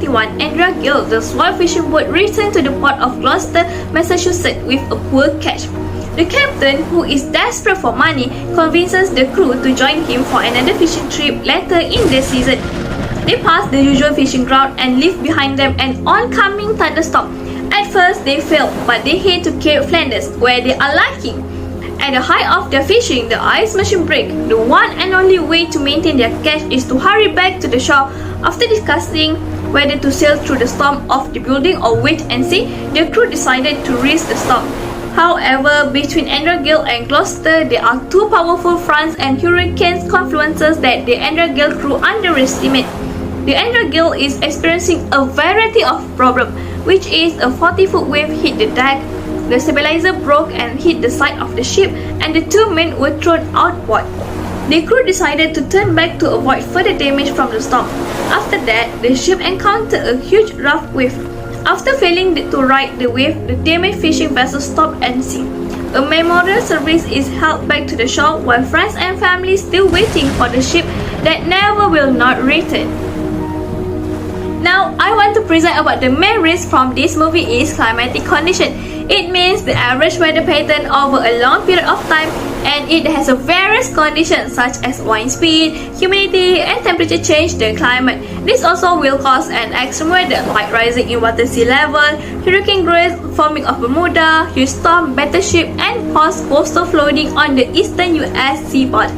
21, Andrea Gill, the small fishing boat, returned to the port of Gloucester, Massachusetts with a poor catch. The captain, who is desperate for money, convinces the crew to join him for another fishing trip later in the season. They pass the usual fishing ground and leave behind them an oncoming thunderstorm. At first, they fail, but they head to Cape Flanders, where they are lucky. At the height of their fishing, the ice machine breaks. The one and only way to maintain their catch is to hurry back to the shore. After discussing whether to sail through the storm of the building or wait and see, the crew decided to risk the storm. However, between Andrea Gill and Gloucester, there are two powerful fronts and hurricane confluences that the Andrea Gill crew underestimate. The Andrea Gill is experiencing a variety of problems, which is a 40-foot wave hit the deck, the stabilizer broke and hit the side of the ship, and the two men were thrown outboard. The crew decided to turn back to avoid further damage from the storm. After that, the ship encountered a huge rough wave. After failing to ride the wave, the damaged fishing vessel stopped and sank. A memorial service is held back to the shore while friends and family still waiting for the ship that never will not return. Now, I want to present about the main risk from this movie is climatic condition. It means the average weather pattern over a long period of time, and it has a various conditions such as wind speed, humidity, and temperature change the climate. This also will cause an extreme weather like rising in water sea level, hurricane growth, forming of Bermuda, huge storm, battleship, and cause coastal flooding on the eastern US seaboard.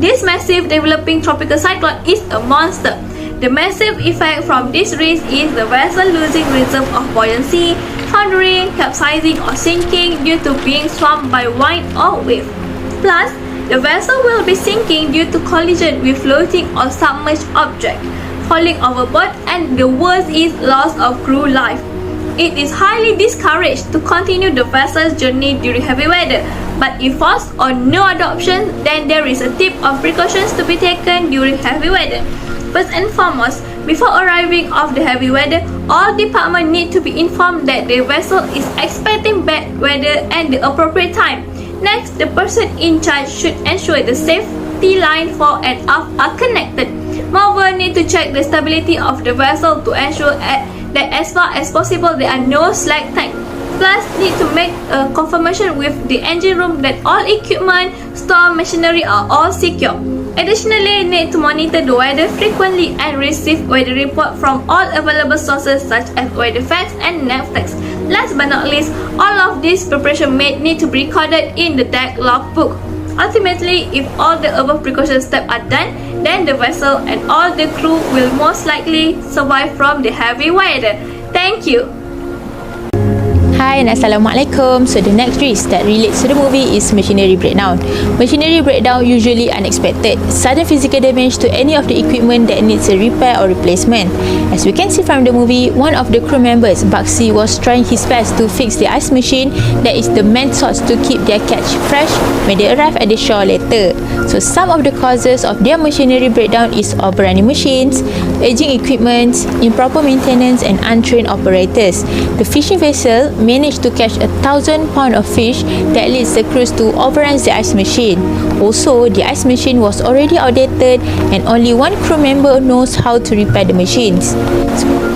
This massive developing tropical cyclone is a monster. The massive effect from this risk is the vessel losing reserve of buoyancy, foundering, capsizing, or sinking due to being swamped by wind or wave. Plus, the vessel will be sinking due to collision with floating or submerged object, falling overboard, and the worst is loss of crew life. It is highly discouraged to continue the vessel's journey during heavy weather, but if forced or no other option, then there is a tip of precautions to be taken during heavy weather. First and foremost, before arriving of the heavy weather, all departments need to be informed that the vessel is expecting bad weather at the appropriate time. Next, the person in charge should ensure the safety line fore and aft are connected. Moreover, need to check the stability of the vessel to ensure that as far as possible there are no slack tank. Plus, need to make a confirmation with the engine room that all equipment, store, machinery are all secure. Additionally, need to monitor the weather frequently and receive weather report from all available sources such as WeatherFax and Navtex. Last but not least, all of these preparation made need to be recorded in the deck logbook. Ultimately, if all the above precaution steps are done, then the vessel and all the crew will most likely survive from the heavy weather. Thank you. Hi and Assalamualaikum. So the next risk that relates to the movie is machinery breakdown. Machinery breakdown usually unexpected, sudden physical damage to any of the equipment that needs a repair or replacement. As we can see from the movie, one of the crew members, Baxi, was trying his best to fix the ice machine that is the main source to keep their catch fresh when they arrive at the shore later. So some of the causes of their machinery breakdown is overrunning machines, aging equipment, improper maintenance, and untrained operators. The fishing vessel managed to catch 1,000 pounds of fish that leads the crews to overrun the ice machine. Also, the ice machine was already outdated and only one crew member knows how to repair the machines.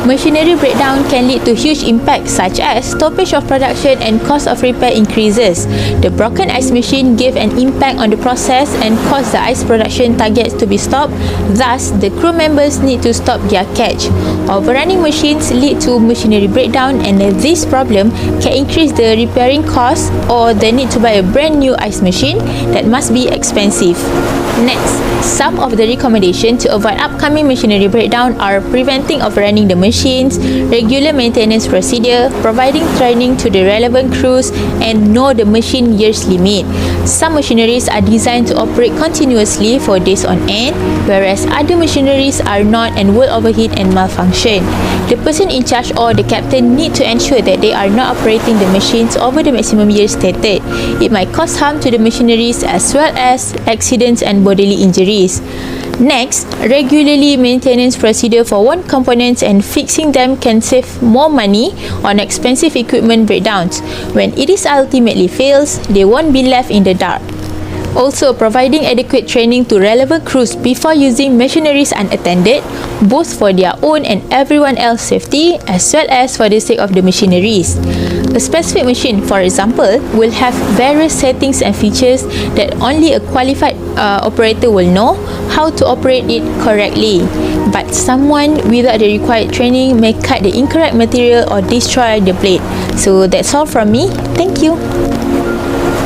Machinery breakdown can lead to huge impacts such as stoppage of production and cost of repair increases. The broken ice machine gave an impact on the process and caused the ice production targets to be stopped. Thus, the crew members need to stop their catch. Overrunning machines lead to machinery breakdown, and this problem can increase the repairing cost or the need to buy a brand new ice machine that must be expensive. Next, some of the recommendations to avoid upcoming machinery breakdown are preventing overrunning the machines, regular maintenance procedure, providing training to the relevant crews, and know the machine years limit. Some machineries are designed to operate continuously for days on end, whereas other machineries are not and will overheat and malfunction. The person in charge or the captain need to ensure that they are not operating the machines over the maximum years stated. It might cause harm to the machineries as well as accidents and bodily injuries. Next, regularly maintenance procedure for worn components and fixing them can save more money on expensive equipment breakdowns. When it is ultimately fails, they won't be left in the dark. Also, providing adequate training to relevant crews before using machineries unattended, both for their own and everyone else's safety, as well as for the sake of the machineries. A specific machine, for example, will have various settings and features that only a qualified operator will know how to operate it correctly. But someone without the required training may cut the incorrect material or destroy the blade. So that's all from me. Thank you.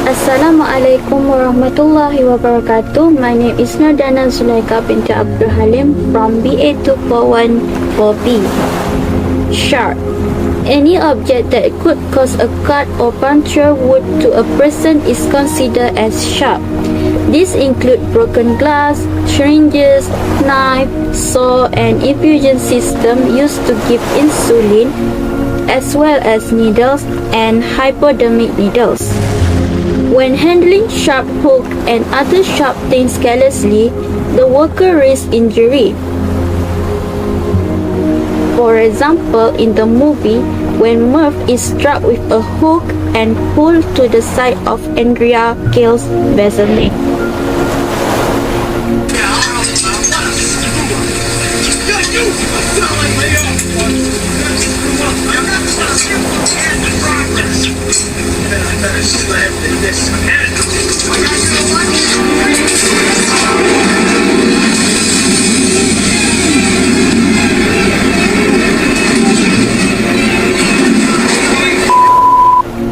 Assalamualaikum warahmatullahi wabarakatuh. My name is Nurdana Zulaika binti Abdul Halim from BA 241 4B. Sharp. Any object that could cause a cut or puncture wood to a person is considered as sharp. These include broken glass, syringes, knife, saw, and infusion system used to give insulin, as well as needles and hypodermic needles. When handling sharp hook and other sharp things carelessly, the worker risks injury. For example, in the movie, when Murph is struck with a hook and pulled to the side of Andrea Gale's vessel neck.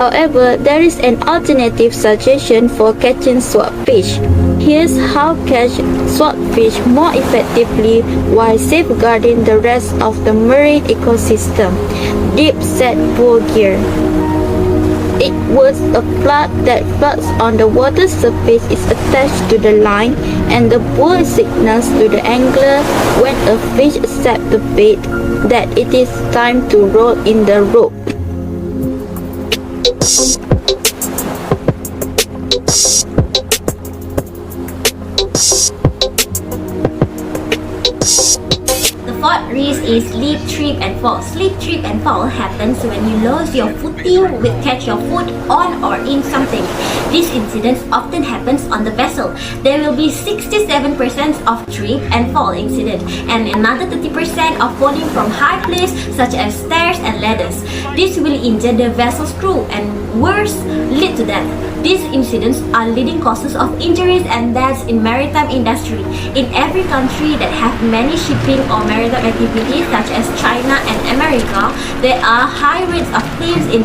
However, there is an alternative suggestion for catching swordfish. Here's how catch swordfish more effectively while safeguarding the rest of the marine ecosystem. Deep set pull gear. It was a plug that floats on the water surface is attached to the line, and the pull signals to the angler when a fish accepts the bait that it is time to roll in the rope. The fourth risk is slip, trip and fall. Slip, trip and fall happens when you lose your footing with catch your foot on or in something. This incident often happens on the vessel. There will be 67% of trip and fall incident and another 30% of falling from high places such as stairs and ladders. This will injure the vessel's crew and worse, lead to death. These incidents are leading causes of injuries and deaths in maritime industry. In every country that have many shipping or maritime activities such as China and America, there are high rates of claims in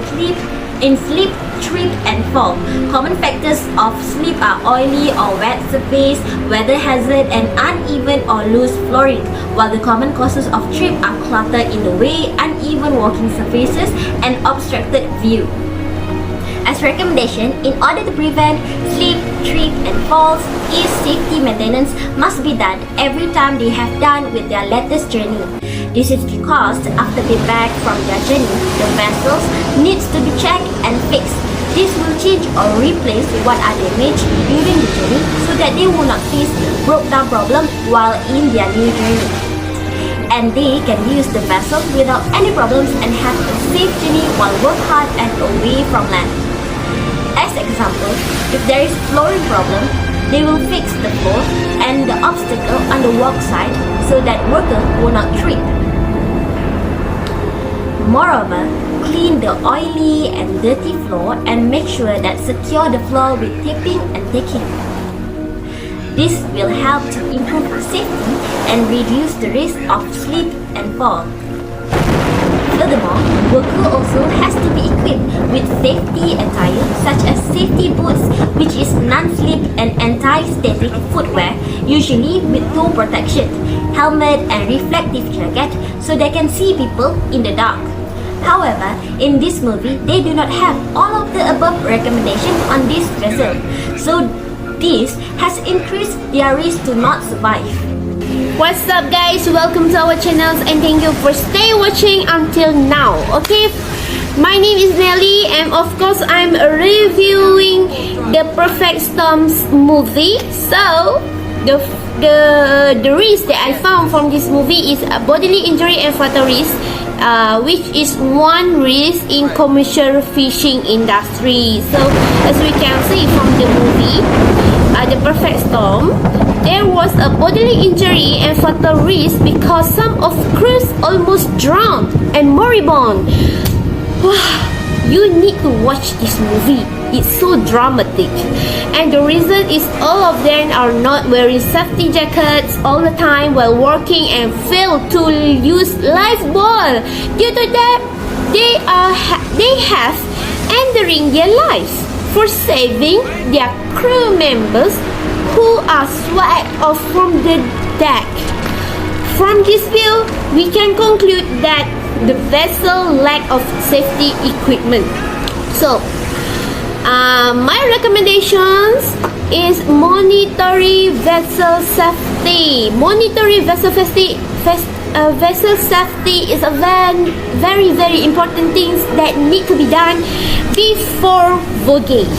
slip, trip and fall. Common factors of slip are oily or wet surface, weather hazard and uneven or loose flooring, while the common causes of trip are clutter in the way, uneven walking surfaces and obstructed view. As recommendation, in order to prevent slip, trip and falls, is safety maintenance must be done every time they have done with their latest journey. This is because after they back from their journey, the vessels needs to be checked and fixed. This will change or replace what are damaged during the journey so that they will not face broke down problem while in their new journey. And they can use the vessel without any problems and have a safe journey while work hard and away from land. As example, if there is flooring problem, they will fix the floor and the obstacle on the walk side so that worker will not trip. Moreover, clean the oily and dirty floor and make sure that secure the floor with taping and tacking. This will help to improve safety and reduce the risk of slip and fall. Furthermore, worker also has to be equipped with safety attire such as safety boots, which is non-slip and anti-static footwear, usually with toe protection, helmet and reflective jacket so they can see people in the dark. However, in this movie, they do not have all of the above recommendations on this vessel, so this has increased their risk to not survive. What's up guys, welcome to our channel and thank you for stay watching until now. Okay, my name is Nelly and of course I'm reviewing the Perfect Storms movie. So the risk that I found from this movie is bodily injury and fatal risk, which is one risk in commercial fishing industry. So as we can see from the movie, the perfect storm, there was a bodily injury and fatal risk because some of crews almost drowned and moribund. You need to watch this movie. It's so dramatic. And the reason is all of them are not wearing safety jackets all the time while working and fail to use lifebuoy. Due to that, they have endangering their lives for saving their crew members who are swept off from the deck. From this view, we can conclude that the vessel lack of safety equipment. So, my recommendations is monitoring vessel safety. Monitoring vessel safety. Vessel safety is a very important things that need to be done before voguing.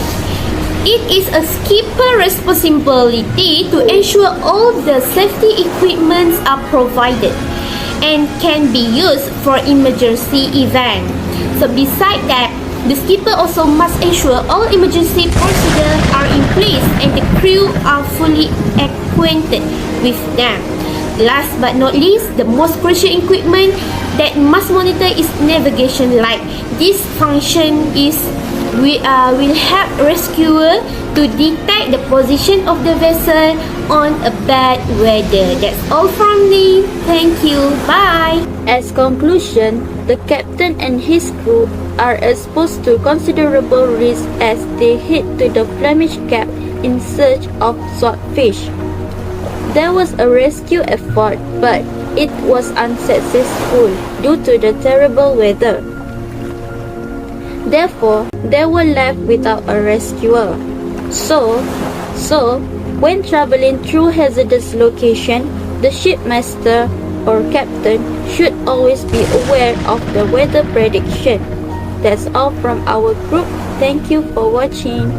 It is a skipper responsibility to ensure all the safety equipments are provided and can be used for emergency event. So besides that, the skipper also must ensure all emergency procedures are in place and the crew are fully acquainted with them. Last but not least, the most crucial equipment that must monitor is navigation light. This function will help rescuer to detect the position of the vessel on a bad weather. That's all from me. Thank you. Bye. As conclusion, the captain and his crew are exposed to considerable risk as they head to the Flemish Cap in search of swordfish. There was a rescue effort, but it was unsuccessful due to the terrible weather. Therefore, they were left without a rescuer. So, when traveling through hazardous location, the shipmaster or captain should always be aware of the weather prediction. That's all from our group. Thank you for watching.